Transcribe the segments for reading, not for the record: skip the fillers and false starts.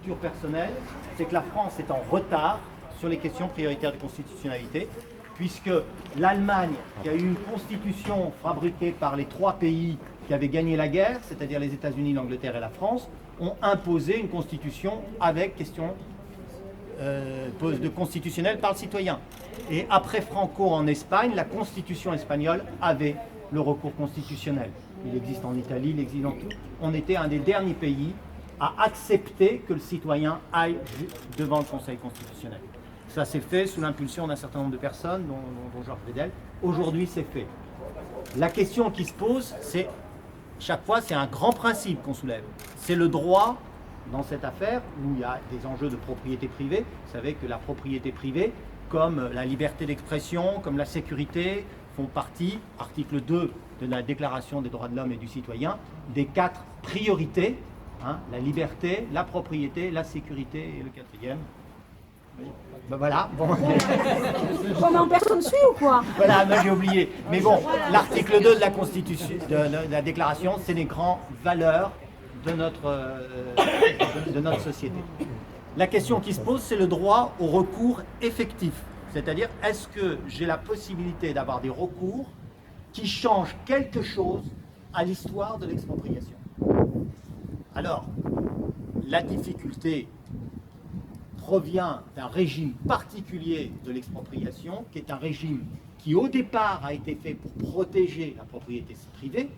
lecture personnelle, c'est que la France est en retard sur les questions prioritaires de constitutionnalité, puisque l'Allemagne, qui a eu une constitution fabriquée par les 3 pays qui avaient gagné la guerre, c'est-à-dire les États-Unis, l'Angleterre et la France, ont imposé une constitution avec question de constitutionnelle par le citoyen. Et après Franco en Espagne, la constitution espagnole avait le recours constitutionnel. Il existe en Italie, il existe dans tout. On était un des derniers pays à accepter que le citoyen aille devant le Conseil constitutionnel. Ça s'est fait sous l'impulsion d'un certain nombre de personnes, dont Georges Vedel. Aujourd'hui, c'est fait. La question qui se pose, c'est, chaque fois, c'est un grand principe qu'on soulève. C'est le droit, dans cette affaire, où il y a des enjeux de propriété privée. Vous savez que la propriété privée, comme la liberté d'expression, comme la sécurité, font partie, article 2 de la Déclaration des droits de l'homme et du citoyen, des 4 priorités, hein, la liberté, la propriété, la sécurité et le 4e. Ben voilà, bon. Comment personne suit ou quoi? Voilà, moi j'ai oublié. Mais bon, l'article 2 de la Constitution, de la Déclaration, c'est les grandes valeurs de notre société. La question qui se pose, c'est le droit au recours effectif. C'est-à-dire, est-ce que j'ai la possibilité d'avoir des recours qui changent quelque chose à l'histoire de l'expropriation? Alors, la difficulté provient d'un régime particulier de l'expropriation, qui est un régime qui au départ a été fait pour protéger la propriété privée,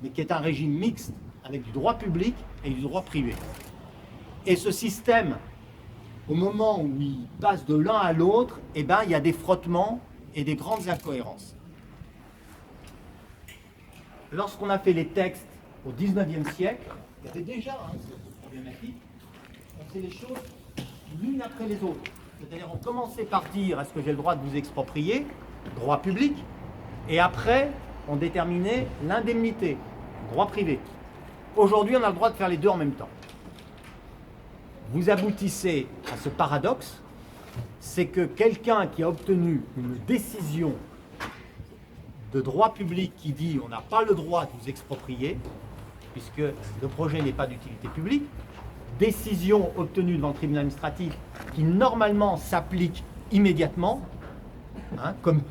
mais qui est un régime mixte avec du droit public et du droit privé. Et ce système, au moment où il passe de l'un à l'autre, eh ben, il y a des frottements et des grandes incohérences. Lorsqu'on a fait les textes au XIXe siècle, il y avait déjà cette problématique, on fait les choses l'une après les autres. C'est-à-dire on commençait par dire est-ce que j'ai le droit de vous exproprier, droit public, et après on déterminait l'indemnité, droit privé. Aujourd'hui on a le droit de faire les deux en même temps. Vous aboutissez à ce paradoxe, c'est que quelqu'un qui a obtenu une décision de droit public qui dit on n'a pas le droit de vous exproprier, puisque le projet n'est pas d'utilité publique, décision obtenue devant le tribunal administratif qui normalement s'applique immédiatement, hein, comme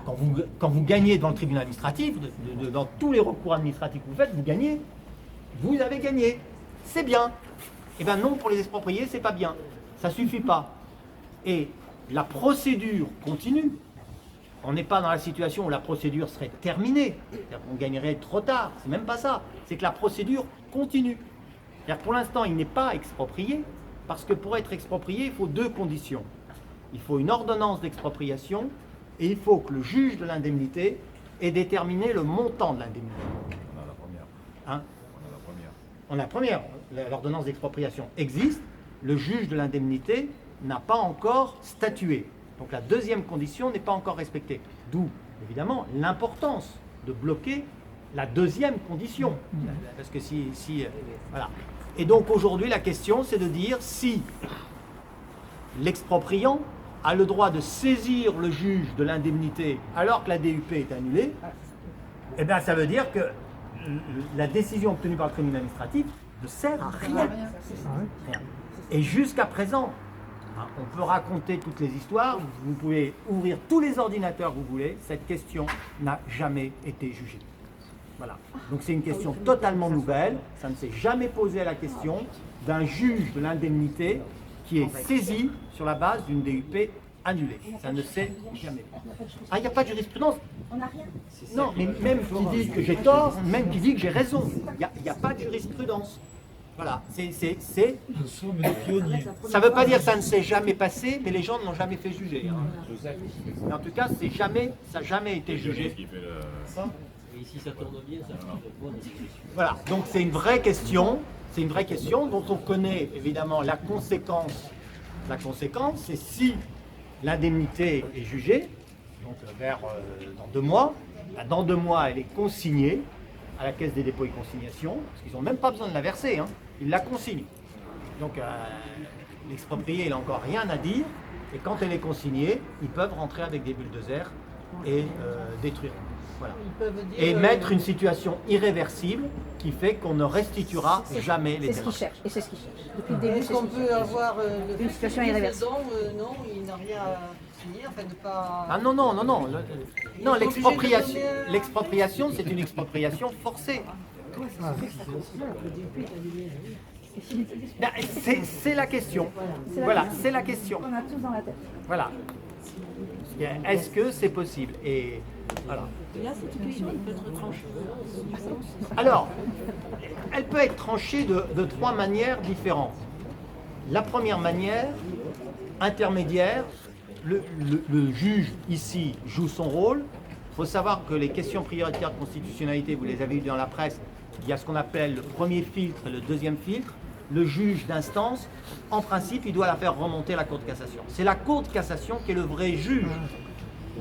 quand vous gagnez devant le tribunal administratif, dans tous les recours administratifs que vous faites, vous gagnez, vous avez gagné, c'est bien. Eh bien non, pour les expropriés, c'est pas bien, ça suffit pas. Et la procédure continue. On n'est pas dans la situation où la procédure serait terminée, c'est-à-dire qu'on gagnerait trop tard, c'est même pas ça, c'est que la procédure continue. C'est-à-dire que pour l'instant, il n'est pas exproprié, parce que pour être exproprié, il faut 2 conditions. Il faut une ordonnance d'expropriation et il faut que le juge de l'indemnité ait déterminé le montant de l'indemnité. On a la première. Hein? On a la première. L'ordonnance d'expropriation existe, le juge de l'indemnité n'a pas encore statué. Donc la 2e condition n'est pas encore respectée. D'où, évidemment, l'importance de bloquer la 2e condition. Parce que voilà. Et donc aujourd'hui, la question, c'est de dire si l'expropriant a le droit de saisir le juge de l'indemnité alors que la DUP est annulée, eh bien ça veut dire que la décision obtenue par le tribunal administratif ne sert à rien. Et jusqu'à présent, hein, on peut raconter toutes les histoires, vous pouvez ouvrir tous les ordinateurs que vous voulez, cette question n'a jamais été jugée. Voilà. Donc c'est une question totalement nouvelle, ça ne s'est jamais posé à la question d'un juge de l'indemnité qui est saisi sur la base d'une DUP annulée. Ça ne s'est jamais. Ah, il n'y a pas de jurisprudence? On n'a rien. Non, mais même qui dit que j'ai tort, même qui dit que j'ai raison. Il n'y a pas de jurisprudence. Voilà, Nous sommes les pionniers. ça ne veut pas dire que ça ne s'est jamais passé, mais les gens ne l'ont jamais fait juger. Hein. Mais en tout cas, ça n'a jamais été jugé. Et ici ça tourne bien, ça fait de bonnes discussions. Voilà, donc c'est une vraie question. C'est une vraie question dont on connaît évidemment la conséquence. La conséquence, c'est si l'indemnité est jugée, donc dans 2 mois, dans 2 mois, elle est consignée à la Caisse des dépôts et consignations, parce qu'ils n'ont même pas besoin de la verser, hein, ils la consignent. Donc l'exproprié, il n'a encore rien à dire, et quand elle est consignée, ils peuvent rentrer avec des bulldozers et détruire. Voilà. Ils peuvent dire, Et mettre une situation irréversible qui fait qu'on ne restituera jamais les C'est ce terrains. qu'ils cherchent. Et c'est ce qu'ils cherchent. Depuis le début, Est-ce c'est ce qu'on qu'ils peut cherchent. avoir Une situation irréversible. Non, il n'a rien à signer, enfin de pas. Ah non, non, non, non. Non, Ils sont obligés de l'expropriation, donner un- l'expropriation, c'est une expropriation forcée. Ben, c'est la question. Voilà, c'est la question. On a tous dans la tête. Voilà. Est-ce que c'est possible? Et voilà. Alors, elle peut être tranchée de trois manières différentes. La première manière, intermédiaire, le juge ici joue son rôle. Il faut savoir que les questions prioritaires de constitutionnalité, vous les avez eues dans la presse, il y a ce qu'on appelle le premier filtre et le deuxième filtre. Le juge d'instance, en principe, il doit la faire remonter à la Cour de cassation. C'est la Cour de cassation qui est le vrai juge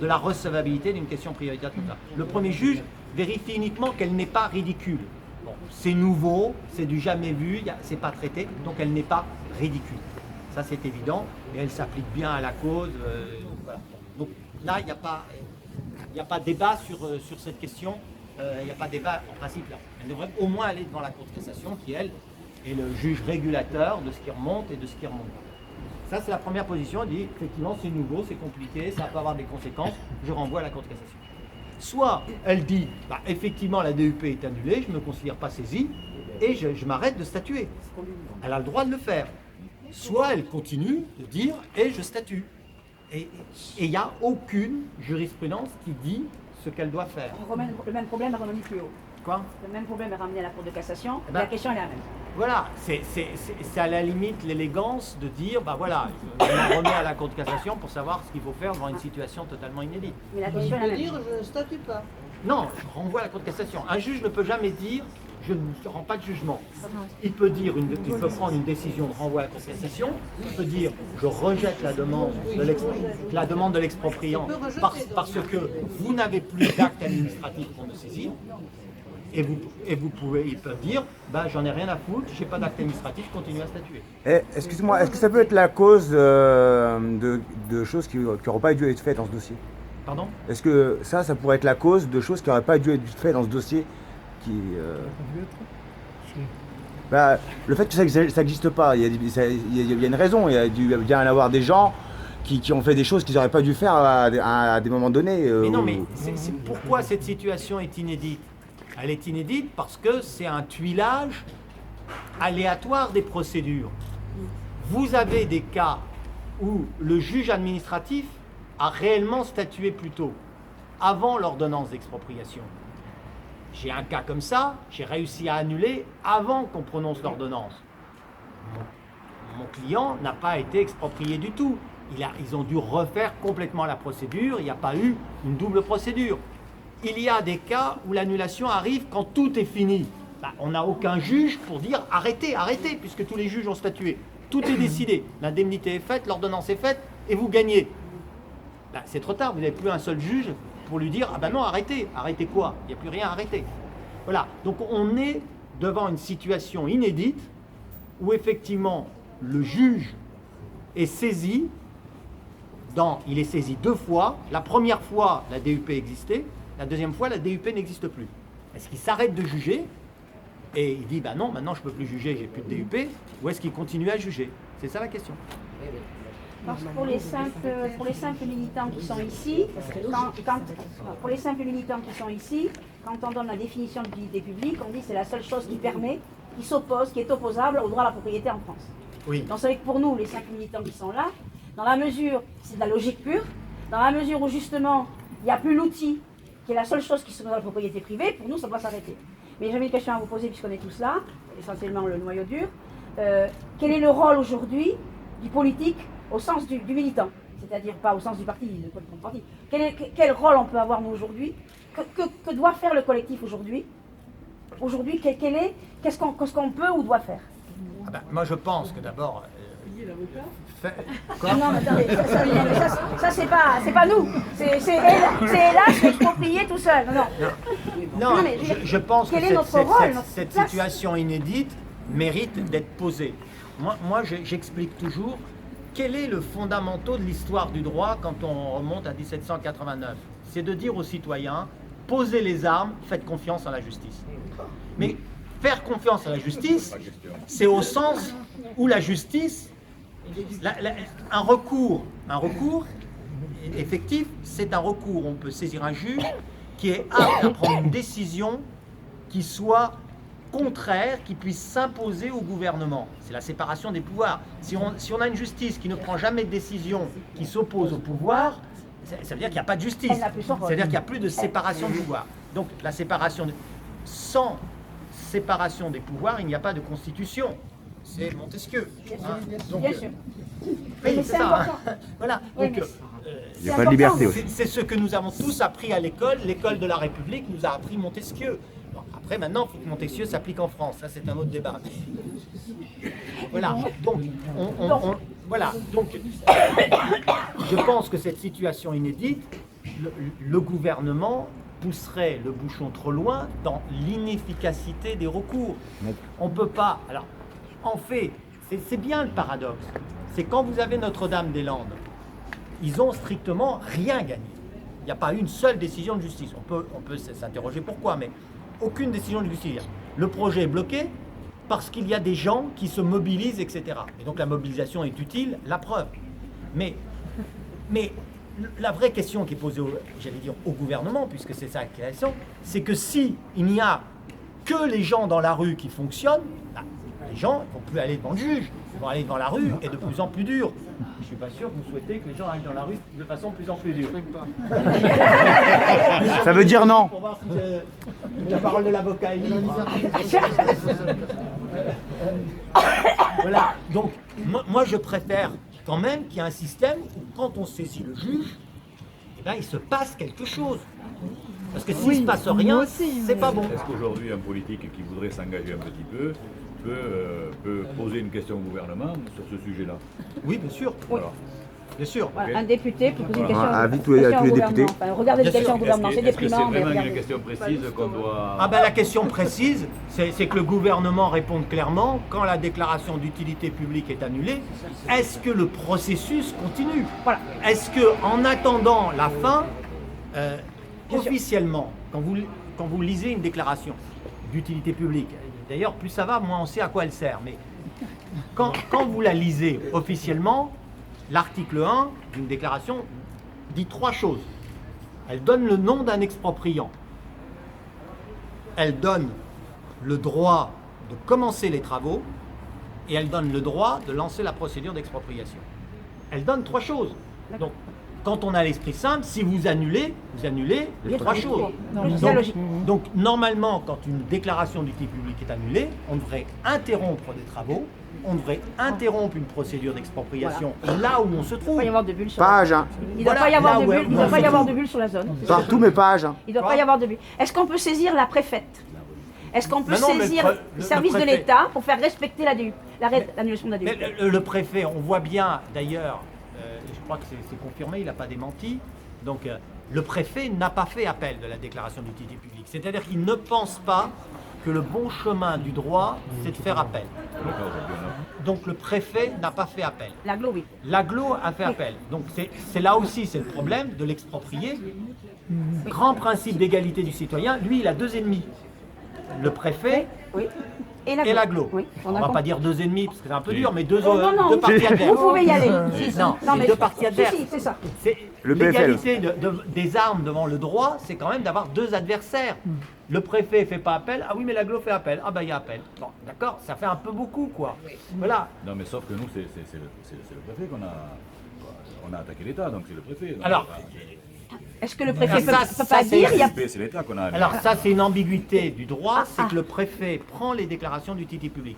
de la recevabilité d'une question prioritaire comme ça. Le premier juge vérifie uniquement qu'elle n'est pas ridicule. Bon, c'est nouveau, c'est du jamais vu, c'est pas traité, donc elle n'est pas ridicule. Ça c'est évident, et elle s'applique bien à la cause. Voilà. Donc là, il n'y a pas de débat sur cette question, il n'y a pas de débat en principe là. Elle devrait au moins aller devant la Cour de cassation qui, elle, est le juge régulateur de ce qui remonte et de ce qui remonte pas. Ça, c'est la première position. Elle dit, effectivement, c'est nouveau, c'est compliqué, ça peut avoir des conséquences, je renvoie à la Cour de cassation. Soit elle dit, bah, effectivement, la DUP est annulée, je ne me considère pas saisi, et je m'arrête de statuer. Elle a le droit de le faire. Soit elle continue de dire, et je statue. Et il n'y a aucune jurisprudence qui dit ce qu'elle doit faire. Le même problème est revenu plus haut. Quoi? Le même problème est ramené à la Cour de cassation. Eh ben, la question est la même. Voilà, c'est à la limite l'élégance de dire, bah voilà, je me remets à la Cour de cassation pour savoir ce qu'il faut faire dans une situation totalement inédite. Mais la Il question est la peut même. dire je ne statue pas. Non, je renvoie à la Cour de cassation. Un juge ne peut jamais dire, je ne rends pas de jugement. Il peut dire, il peut prendre une décision de renvoi à la Cour de cassation. Il peut dire, je rejette la demande de l'expropriant parce que vous n'avez plus d'acte administratif pour me saisir. Et vous pouvez, ils peuvent dire, bah, j'en ai rien à foutre, j'ai pas d'acte administratif, je continue à statuer. Excuse-moi, est-ce que ça peut être la cause de choses qui n'auraient pas dû être faites dans ce dossier? Pardon? Est-ce que ça pourrait être la cause de choses qui n'auraient pas dû être faites dans ce dossier Bah, le fait que ça n'existe pas, il y a une raison, il y a dû bien y avoir des gens qui ont fait des choses qu'ils n'auraient pas dû faire à des moments donnés. Mais non, mais pourquoi cette situation est inédite? Elle est inédite parce que c'est un tuilage aléatoire des procédures. Vous avez des cas où le juge administratif a réellement statué plus tôt, avant l'ordonnance d'expropriation. J'ai un cas comme ça, j'ai réussi à annuler avant qu'on prononce l'ordonnance. Mon client n'a pas été exproprié du tout. Ils ont dû refaire complètement la procédure, il n'y a pas eu une double procédure. Il y a des cas où l'annulation arrive quand tout est fini. Bah, on n'a aucun juge pour dire arrêtez, arrêtez, puisque tous les juges ont statué. Tout est décidé, l'indemnité est faite, l'ordonnance est faite, et vous gagnez. Bah, c'est trop tard, vous n'avez plus un seul juge pour lui dire ah ben non, arrêtez. Arrêtez quoi? Il n'y a plus rien à arrêter. Voilà, donc on est devant une situation inédite où effectivement le juge est saisi, il est saisi deux fois. La première fois, la DUP existait. La deuxième fois, la DUP n'existe plus. Est-ce qu'il s'arrête de juger et il dit, bah non, maintenant je ne peux plus juger, j'ai plus de DUP, ou est-ce qu'il continue à juger? C'est ça la question. Parce que pour les simples militants qui sont ici, pour les simples militants qui sont ici, quand on donne la définition d'utilité publique, on dit que c'est la seule chose qui permet, qui s'oppose, qui est opposable au droit à la propriété en France. Oui. Donc c'est vrai que pour nous, les simples militants qui sont là, dans la mesure, c'est de la logique pure, dans la mesure où justement, il n'y a plus l'outil, qui est la seule chose qui se met dans la propriété privée, pour nous, ça doit s'arrêter. Mais j'avais une question à vous poser, puisqu'on est tous là, essentiellement le noyau dur. Quel est le rôle aujourd'hui du politique au sens du militant? C'est-à-dire pas au sens du parti, du parti. Quel rôle on peut avoir nous aujourd'hui? Que doit faire le collectif aujourd'hui? Aujourd'hui, qu'est-ce qu'on peut ou doit faire? Ah ben, moi je pense que d'abord... Non, mais attendez, ça c'est pas nous. C'est hélas exproprié tout seul. Non, mais je pense que quel est notre rôle, notre cette place? situation inédite mérite d'être posée. Moi j'explique toujours quel est le fondamental de l'histoire du droit quand on remonte à 1789. C'est de dire aux citoyens, posez les armes, faites confiance à la justice. Mais faire confiance à la justice, c'est au sens où la justice, un recours effectif, c'est un recours. On peut saisir un juge qui est apte à prendre une décision qui soit contraire, qui puisse s'imposer au gouvernement. C'est la séparation des pouvoirs. Si on a une justice qui ne prend jamais de décision qui s'oppose au pouvoir, ça veut dire qu'il n'y a pas de justice. C'est-à-dire qu'il n'y a plus de séparation de pouvoir. Donc la séparation sans séparation des pouvoirs, il n'y a pas de constitution. C'est Montesquieu. Donc, Bien sûr. oui, Mais c'est c'est ça. important. Voilà. Oui, Donc, mais Il n'y a pas de liberté aussi. c'est ce que nous avons tous appris à l'école. L'école de la République nous a appris Montesquieu. Bon, après, maintenant, il faut que Montesquieu s'applique en France. Ça, c'est un autre débat. Voilà. Donc, voilà. Donc, je pense que cette situation inédite, le gouvernement pousserait le bouchon trop loin dans l'inefficacité des recours. On ne peut pas. Alors, en fait, c'est bien le paradoxe. C'est quand vous avez Notre-Dame-des-Landes, ils ont strictement rien gagné. Il n'y a pas une seule décision de justice. On peut s'interroger pourquoi, mais aucune décision de justice. Le projet est bloqué parce qu'il y a des gens qui se mobilisent, etc. Et donc la mobilisation est utile, la preuve. Mais la vraie question qui est posée, au gouvernement, puisque c'est ça la question, c'est que si il n'y a que les gens dans la rue qui fonctionnent, les gens ne vont plus aller devant le juge, ils vont aller dans la rue et de plus en plus dur. Je ne suis pas sûr que vous souhaitez que les gens aillent dans la rue de façon de plus en plus dure. Ça veut dire non. Pour voir si la parole de l'avocat est libre. Voilà. Donc, moi, je préfère quand même qu'il y ait un système où, quand on saisit le juge, eh ben, il se passe quelque chose. Parce que s'il ne se passe rien, c'est pas bon. Est-ce qu'aujourd'hui, un politique qui voudrait s'engager un petit peu peut poser une question au gouvernement sur ce sujet-là? Oui, bien sûr. Voilà. Bien sûr. Voilà, un député peut poser une question, À tous les question au députés. gouvernement. Enfin, regardez les Bien questions au sûr. gouvernement, c'est Est-ce que déprimant, c'est mais vraiment une regardez. question précise qu'on doit... Ah ben la question précise, c'est que le gouvernement réponde clairement, quand la déclaration d'utilité publique est annulée, est-ce que le processus continue? Voilà. Est-ce que, en attendant la fin, officiellement, quand vous lisez une déclaration d'utilité publique, d'ailleurs plus ça va, moins on sait à quoi elle sert, mais quand vous la lisez officiellement, l'article 1 d'une déclaration dit 3 choses. Elle donne le nom d'un expropriant. Elle donne le droit de commencer les travaux et elle donne le droit de lancer la procédure d'expropriation. Elle donne 3 choses. Donc, quand on a l'esprit simple, si vous annulez les 3 choses. C'est la logique. Donc, normalement, quand une déclaration d'utilité publique est annulée, on devrait interrompre des travaux, on devrait interrompre une procédure d'expropriation là où on se Il ne trouve. doit pas y avoir de bulles sur la Page, zone. hein. Il ne doit Voilà, pas y avoir là de où- bulles, il où doit on pas se y avoir trouve. de bulles sur la zone. Partout, mais page. Hein. Il ne doit pas y avoir de bulles. Est-ce qu'on peut saisir la préfète? Est-ce qu'on peut Mais non, mais saisir le le service de préfet. l'État pour faire respecter l'annulation de la DU? Mais le préfet, on voit bien d'ailleurs, je crois que c'est confirmé, il n'a pas démenti, donc le préfet n'a pas fait appel de la déclaration d'utilité publique. C'est-à-dire qu'il ne pense pas que le bon chemin du droit, c'est de faire appel. Donc le préfet n'a pas fait appel. L'aglo, oui. L'aglo a fait appel. Donc c'est là aussi, c'est le problème de l'exproprié. Grand principe d'égalité du citoyen, lui, il a 2 ennemis. Le préfet Oui. et l'aglo. Oui. On ne va pas dire 2 ennemis, parce que c'est un peu dur, mais deux Oh, non, deux parties adverses. Vous pouvez y aller. Non, les deux parties adverses. Si, c'est ça. C'est Le PFL. l'égalité des armes devant le droit, c'est quand même d'avoir 2 adversaires. Le préfet fait pas appel, ah oui mais l'aglo fait appel, ah bah il y a appel. Bon, d'accord, ça fait un peu beaucoup quoi. Voilà. Non, mais sauf que nous, c'est le préfet on a attaqué l'État, donc c'est le préfet. Donc, Alors, Est-ce que le préfet Ah, ne ça, peut ça, pas c'est- dire il y a... c'est l'État qu'on a... Alors ça c'est une ambiguïté du droit, Ah, c'est ah. que le préfet prend les déclarations d'utilité publique.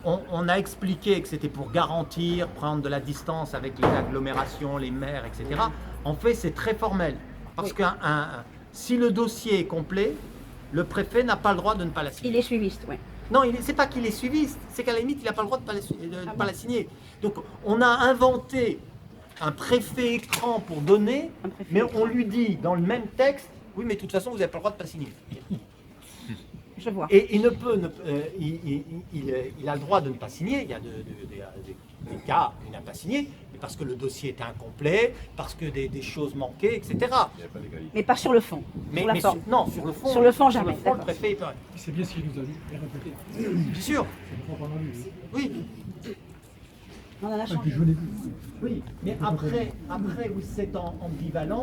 On a expliqué que c'était pour garantir, prendre de la distance avec les agglomérations, les maires, etc. En fait c'est très formel, parce que si le dossier est complet, le préfet n'a pas le droit de ne pas la signer. Il est suiviste, oui. Non, c'est pas qu'il est suiviste, c'est qu'à la limite, il n'a pas le droit de ne pas la signer. Donc, on a inventé un préfet écran pour donner, Un préfet mais écran. on lui dit dans le même texte, oui, mais de toute façon, vous n'avez pas le droit de ne pas signer. Je vois. Et il ne peut, il a le droit de ne pas signer. Il y a des cas où il n'a pas signé, mais parce que le dossier était incomplet, parce que des choses manquaient, etc. Il n'y avait pas d'égalité. Mais pas sur le fond. Mais, sur la forme. non, sur le fond. Sur le fond, jamais, Sur le fond, le d'accord. préfet, il peut. C'est bien ce qu'il nous a dit et répété. Bien sûr. Oui, On en a Et puis changé. je l'ai vu. oui. Mais après, oui, c'est ambivalent.